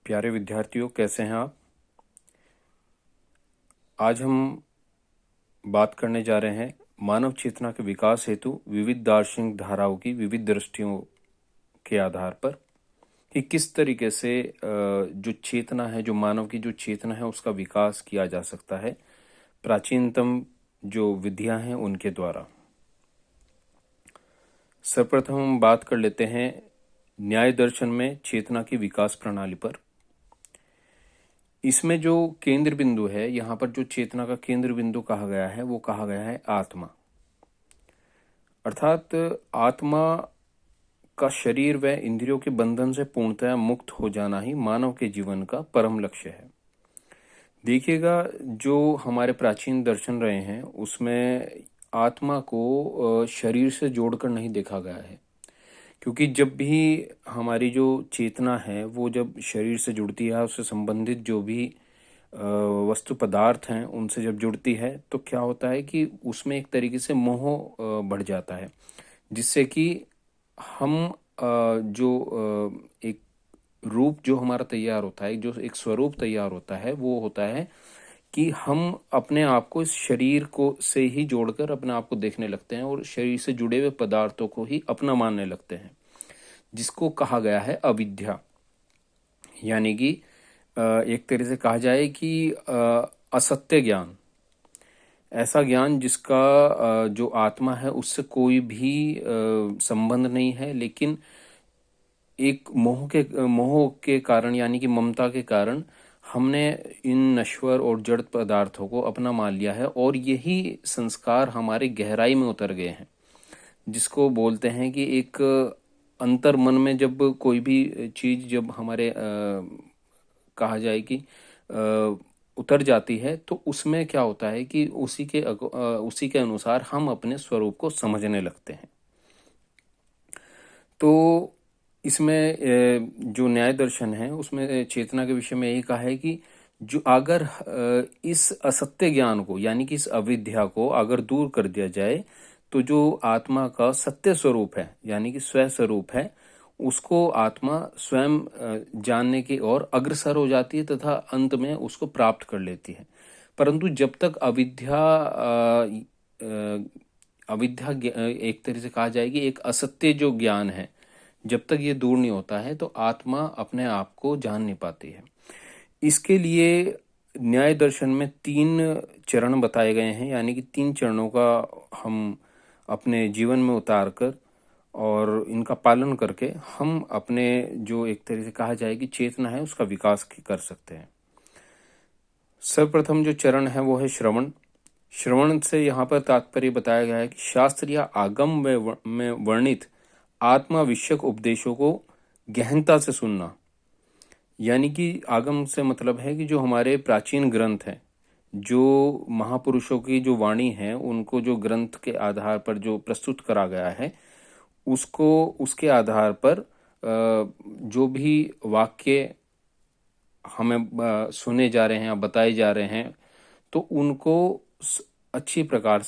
प्यारे विद्यार्थियों, कैसे हैं आप। आज हम बात करने जा रहे हैं मानव चेतना के विकास हेतु विविध दार्शनिक धाराओं की विविध दृष्टियों के आधार पर कि किस तरीके से जो चेतना है, जो मानव की जो चेतना है, उसका विकास किया जा सकता है प्राचीनतम जो विधियां हैं उनके द्वारा। सर्वप्रथम हम बात कर लेते हैं न्याय दर्शन में चेतना की विकास प्रणाली पर। इसमें जो केंद्र बिंदु है, यहाँ पर जो चेतना का केंद्र बिंदु कहा गया है वो कहा गया है आत्मा। अर्थात आत्मा का शरीर व इंद्रियों के बंधन से पूर्णतः मुक्त हो जाना ही मानव के जीवन का परम लक्ष्य है। देखिएगा, जो हमारे प्राचीन दर्शन रहे हैं उसमें आत्मा को शरीर से जोड़कर नहीं देखा गया है, क्योंकि जब भी हमारी जो चेतना है वो जब शरीर से जुड़ती है, उससे संबंधित जो भी वस्तु पदार्थ हैं उनसे जब जुड़ती है तो क्या होता है कि उसमें एक तरीके से मोह बढ़ जाता है, जिससे कि हम एक रूप जो हमारा तैयार होता है, जो एक स्वरूप तैयार होता है, वो होता है कि हम अपने आप को इस शरीर को से ही जोड़कर अपने आप को देखने लगते हैं और शरीर से जुड़े हुए पदार्थों को ही अपना मानने लगते हैं, जिसको कहा गया है अविद्या। यानी कि एक तरह से कहा जाए कि असत्य ज्ञान, ऐसा ज्ञान जिसका जो आत्मा है उससे कोई भी संबंध नहीं है, लेकिन एक मोह के कारण यानी कि ममता के कारण हमने इन नश्वर और जड़ पदार्थों को अपना मान लिया है और यही संस्कार हमारे गहराई में उतर गए हैं, जिसको बोलते हैं कि एक अंतर मन में जब कोई भी चीज जब हमारे कहा जाए कि उतर जाती है तो उसमें क्या होता है कि उसी के अनुसार हम अपने स्वरूप को समझने लगते हैं। तो इसमें जो न्याय दर्शन है उसमें चेतना के विषय में यही कहा है कि जो अगर इस असत्य ज्ञान को यानी कि इस अविद्या को अगर दूर कर दिया जाए तो जो आत्मा का सत्य स्वरूप है यानी कि स्व स्वरूप है, उसको आत्मा स्वयं जानने की ओर अग्रसर हो जाती है तथा अंत में उसको प्राप्त कर लेती है। परंतु जब तक अविद्या एक तरह से कहा जाए कि एक असत्य जो ज्ञान है, जब तक ये दूर नहीं होता है तो आत्मा अपने आप को जान नहीं पाती है। इसके लिए न्याय दर्शन में 3 चरण बताए गए हैं, यानी कि 3 चरणों का हम अपने जीवन में उतार कर और इनका पालन करके हम अपने जो एक तरह से कहा जाए कि चेतना है उसका विकास कर सकते हैं। सर्वप्रथम जो चरण है वो है श्रवण। श्रवण से यहाँ पर तात्पर्य बताया गया है कि शास्त्र या आगम में वर्णित आत्मा विषयक उपदेशों को गहनता से सुनना। यानी कि आगम से मतलब है कि जो हमारे प्राचीन ग्रंथ हैं, जो महापुरुषों की जो वाणी है, उनको जो ग्रंथ के आधार पर जो प्रस्तुत करा गया है उसको उसके आधार पर जो भी वाक्य हमें सुने जा रहे हैं या बताए जा रहे हैं तो उनको अच्छी प्रकार से